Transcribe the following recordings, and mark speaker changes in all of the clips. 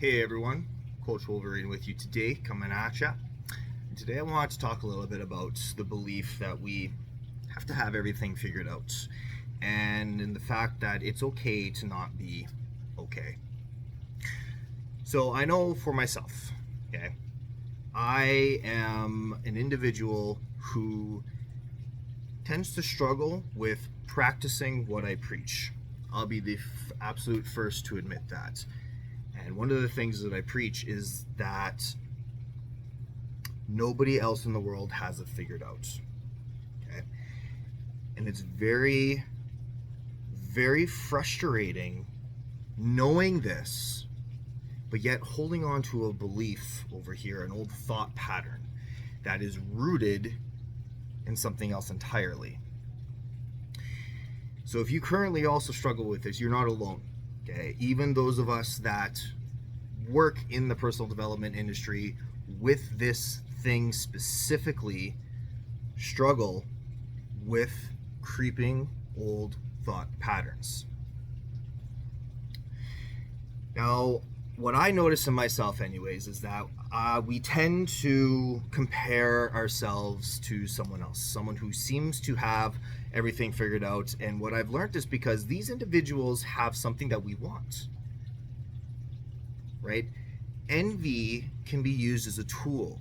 Speaker 1: Hey everyone, Coach Wolverine with you today, coming at ya. And today I want to talk a little bit about the belief that we have to have everything figured out, and in the fact that it's okay to not be okay. So I know for myself, okay, I am an individual who tends to struggle with practicing what I preach. I'll be the absolute first to admit that. And one of the things that I preach is that nobody else in the world has it figured out. Okay? And it's very, very frustrating knowing this, but yet holding on to a belief over here, an old thought pattern that is rooted in something else entirely. So if you currently also struggle with this, you're not alone. Okay? Even those of us that work in the personal development industry with this thing specifically struggle with creeping old thought patterns. Now, what I notice in myself anyways is that we tend to compare ourselves to someone else, someone who seems to have everything figured out. And what I've learned is because these individuals have something that we want, right? Envy can be used as a tool.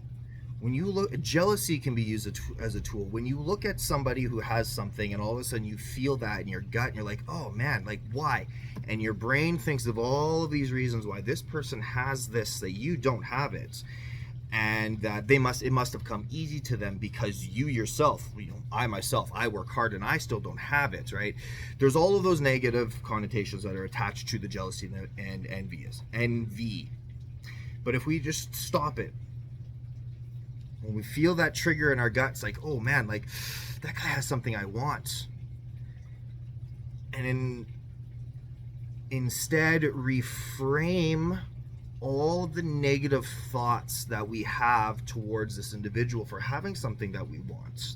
Speaker 1: When you look, jealousy can be used as a tool. When you look at somebody who has something and all of a sudden you feel that in your gut and you're like, oh man, like why? And your brain thinks of all of these reasons why this person has this that you don't have it. And that it must have come easy to them because you yourself, I work hard and I still don't have it, right? There's all of those negative connotations that are attached to the jealousy and envy. But if we just stop it, when we feel that trigger in our guts, like, oh man, like that guy has something I want, and instead reframe all the negative thoughts that we have towards this individual for having something that we want.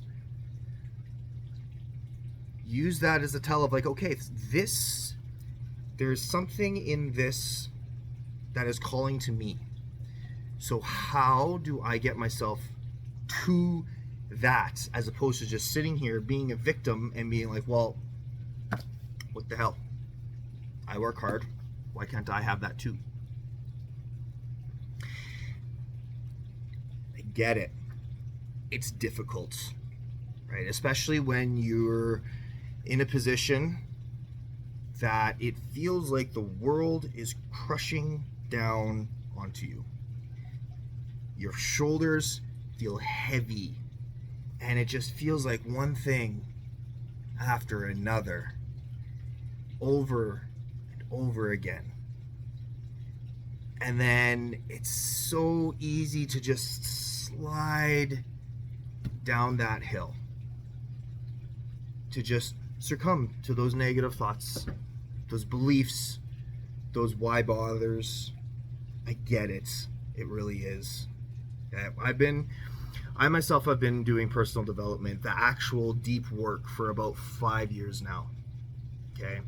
Speaker 1: Use that as a tell of like, okay, there's something in this that is calling to me. So how do I get myself to that, as opposed to just sitting here being a victim and being like, well, what the hell? I work hard. Why can't I have that too? I get it. It's difficult, right? Especially when you're in a position that it feels like the world is crushing down onto you. Your shoulders feel heavy, and it just feels like one thing after another, over and over again. And then it's so easy to just slide down that hill, to just succumb to those negative thoughts, those beliefs, those why bothers. I get it. It really is. I myself have been doing personal development, the actual deep work, for about 5 years now. Okay?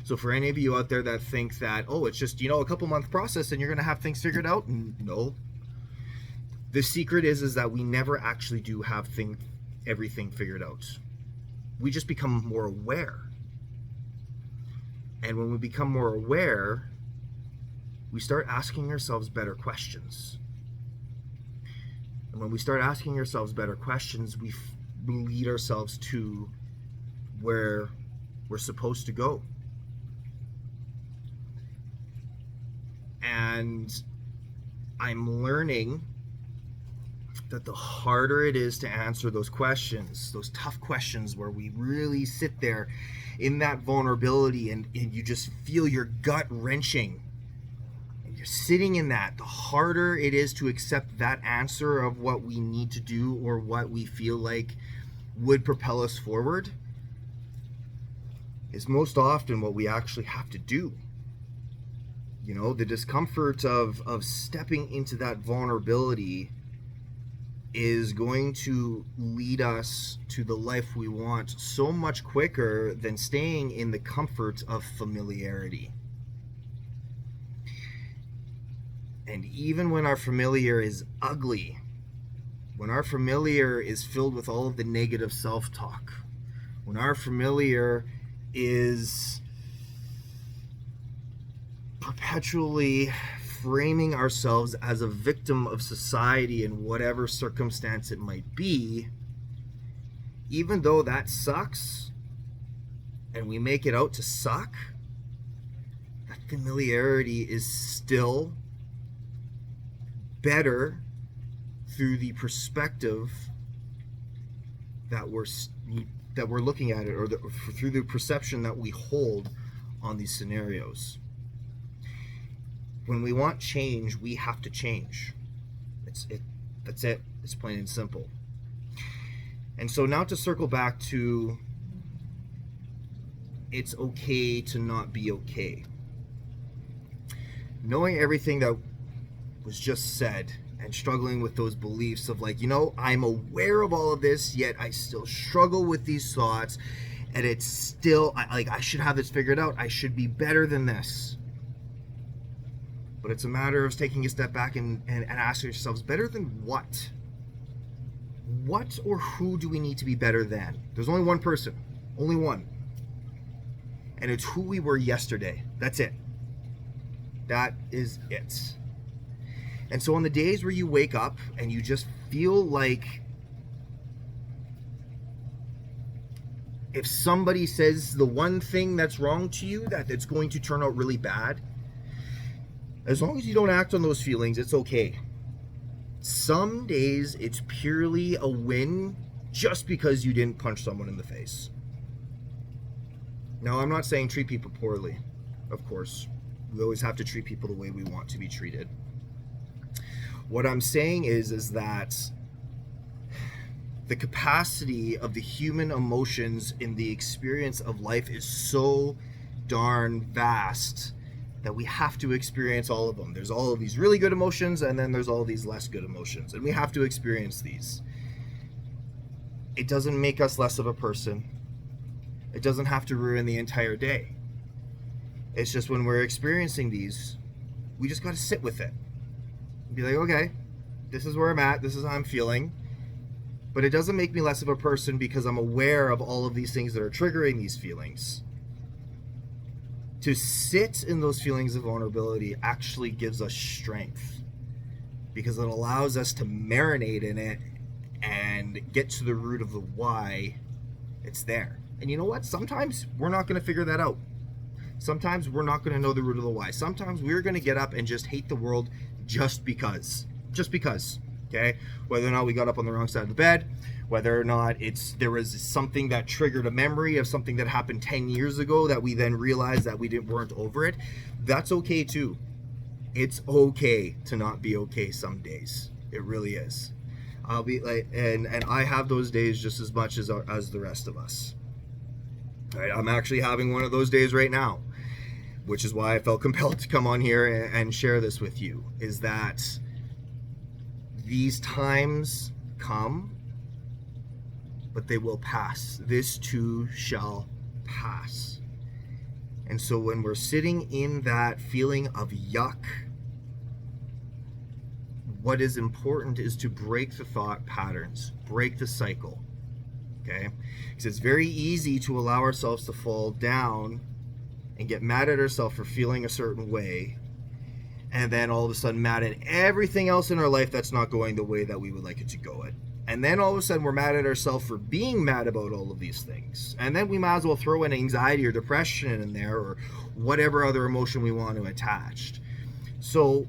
Speaker 1: So for any of you out there that think that, oh, it's just, a couple month process and you're going to have things figured out, no. The secret is that we never actually do have everything figured out. We just become more aware. And when we become more aware, we start asking ourselves better questions. And when we start asking ourselves better questions, we lead ourselves to where we're supposed to go. And I'm learning that the harder it is to answer those questions, those tough questions where we really sit there in that vulnerability and you just feel your gut wrenching, you're sitting in that, the harder it is to accept that answer of what we need to do or what we feel like would propel us forward, is most often what we actually have to do. The discomfort of stepping into that vulnerability is going to lead us to the life we want so much quicker than staying in the comfort of familiarity. And even when our familiar is ugly, when our familiar is filled with all of the negative self-talk, when our familiar is perpetually framing ourselves as a victim of society in whatever circumstance it might be, even though that sucks and we make it out to suck, that familiarity is still better through the perspective that we're looking at it, or through the perception that we hold on these scenarios. When we want change, we have to change. That's it. It's plain and simple. And so now to circle back to, it's okay to not be okay. Knowing everything that was just said and struggling with those beliefs of like, I'm aware of all of this, yet I still struggle with these thoughts, and it's still, I should have this figured out. I should be better than this. But it's a matter of taking a step back and asking yourselves, better than what? What or who do we need to be better than? There's only one person, only one. And it's who we were yesterday. That's it. That is it. And so on the days where you wake up and you just feel like if somebody says the one thing that's wrong to you, that it's going to turn out really bad, as long as you don't act on those feelings, it's okay. Some days it's purely a win just because you didn't punch someone in the face. Now, I'm not saying treat people poorly. Of course, we always have to treat people the way we want to be treated. What I'm saying is that the capacity of the human emotions in the experience of life is so darn vast that we have to experience all of them. There's all of these really good emotions, and then there's all of these less good emotions, and we have to experience these. It doesn't make us less of a person. It doesn't have to ruin the entire day. It's just when we're experiencing these, we just got to sit with it. Be like, okay, this is where I'm at, this is how I'm feeling, but it doesn't make me less of a person because I'm aware of all of these things that are triggering these feelings. To sit in those feelings of vulnerability actually gives us strength, because it allows us to marinate in it and get to the root of the why it's there. And you know what? Sometimes we're not going to figure that out. Sometimes we're not going to know the root of the why. Sometimes we're going to get up and just hate the world just because. Just because. Okay? Whether or not we got up on the wrong side of the bed, whether or not there was something that triggered a memory of something that happened 10 years ago that we then realized that we weren't over it. That's okay too. It's okay to not be okay some days. It really is. I'll be like, and I have those days just as much as the rest of us. All right, I'm actually having one of those days right now, which is why I felt compelled to come on here and share this with you, is that these times come, but they will pass. This too shall pass. And so when we're sitting in that feeling of yuck, what is important is to break the thought patterns, break the cycle. Okay? Because it's very easy to allow ourselves to fall down and get mad at ourselves for feeling a certain way, and then all of a sudden mad at everything else in our life that's not going the way that we would like it to go at. And then all of a sudden we're mad at ourselves for being mad about all of these things. And then we might as well throw in anxiety or depression in there, or whatever other emotion we want to attach. So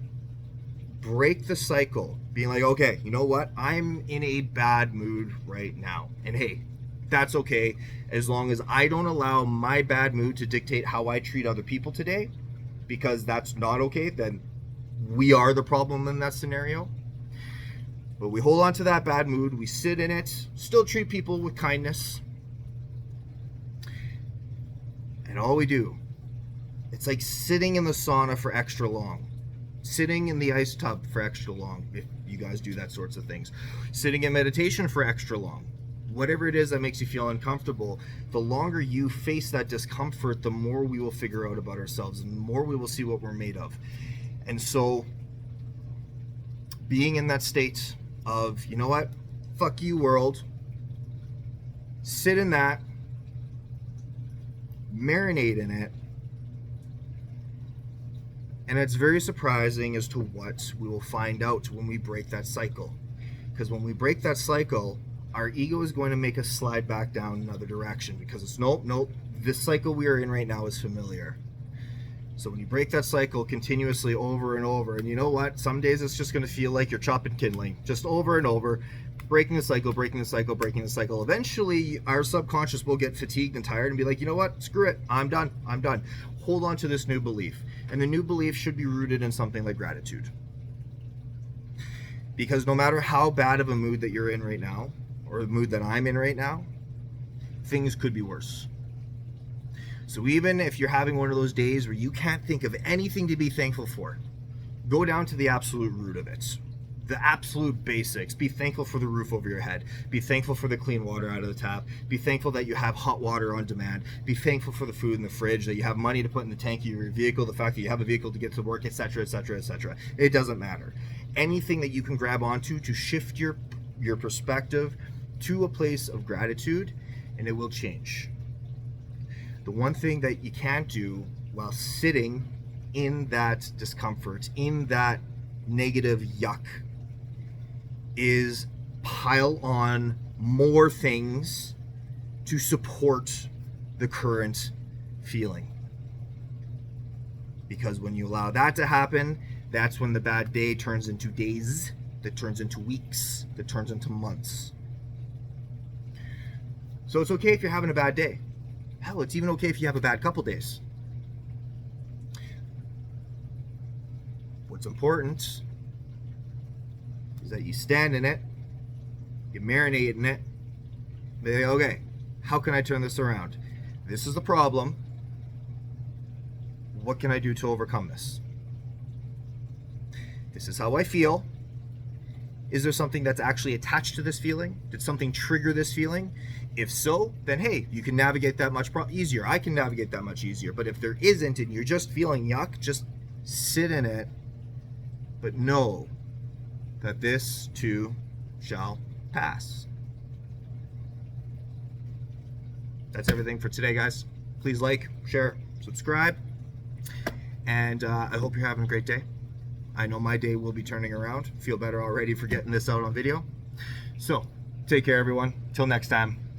Speaker 1: break the cycle, being like, okay, you know what? I'm in a bad mood right now. And hey, that's okay, as long as I don't allow my bad mood to dictate how I treat other people today, because that's not okay. Then we are the problem in that scenario. But we hold on to that bad mood, we sit in it, still treat people with kindness. And all we do, it's like sitting in the sauna for extra long. Sitting in the ice tub for extra long, if you guys do that sorts of things. Sitting in meditation for extra long. Whatever it is that makes you feel uncomfortable, the longer you face that discomfort, the more we will figure out about ourselves, and the more we will see what we're made of. And so being in that state of, you know what, fuck you world, sit in that, marinate in it, and it's very surprising as to what we will find out when we break that cycle. Because when we break that cycle, our ego is going to make us slide back down another direction, because it's nope, this cycle we are in right now is familiar. So when you break that cycle continuously over and over, and you know what, some days it's just going to feel like you're chopping kindling, just over and over, breaking the cycle, breaking the cycle, breaking the cycle. Eventually our subconscious will get fatigued and tired and be like, you know what, screw it, I'm done. Hold on to this new belief. And the new belief should be rooted in something like gratitude. Because no matter how bad of a mood that you're in right now, or the mood that I'm in right now, things could be worse. So even if you're having one of those days where you can't think of anything to be thankful for, go down to the absolute root of it. The absolute basics. Be thankful for the roof over your head. Be thankful for the clean water out of the tap. Be thankful that you have hot water on demand. Be thankful for the food in the fridge, that you have money to put in the tank of your vehicle, the fact that you have a vehicle to get to work, etc., etc., etc. It doesn't matter. Anything that you can grab onto to shift your perspective to a place of gratitude, and it will change. The one thing that you can't do while sitting in that discomfort, in that negative yuck, is pile on more things to support the current feeling. Because when you allow that to happen, that's when the bad day turns into days, that turns into weeks, that turns into months. So it's okay if you're having a bad day. Hell, it's even okay if you have a bad couple days. What's important is that you stand in it, you marinate in it, be like, okay, how can I turn this around? This is the problem. What can I do to overcome this? This is how I feel. Is there something that's actually attached to this feeling? Did something trigger this feeling? If so, then hey, you can navigate that much easier. I can navigate that much easier. But if there isn't and you're just feeling yuck, just sit in it, but know that this too shall pass. That's everything for today, guys. Please like, share, subscribe, and I hope you're having a great day. I know my day will be turning around. Feel better already for getting this out on video. So, take care, everyone. Till next time.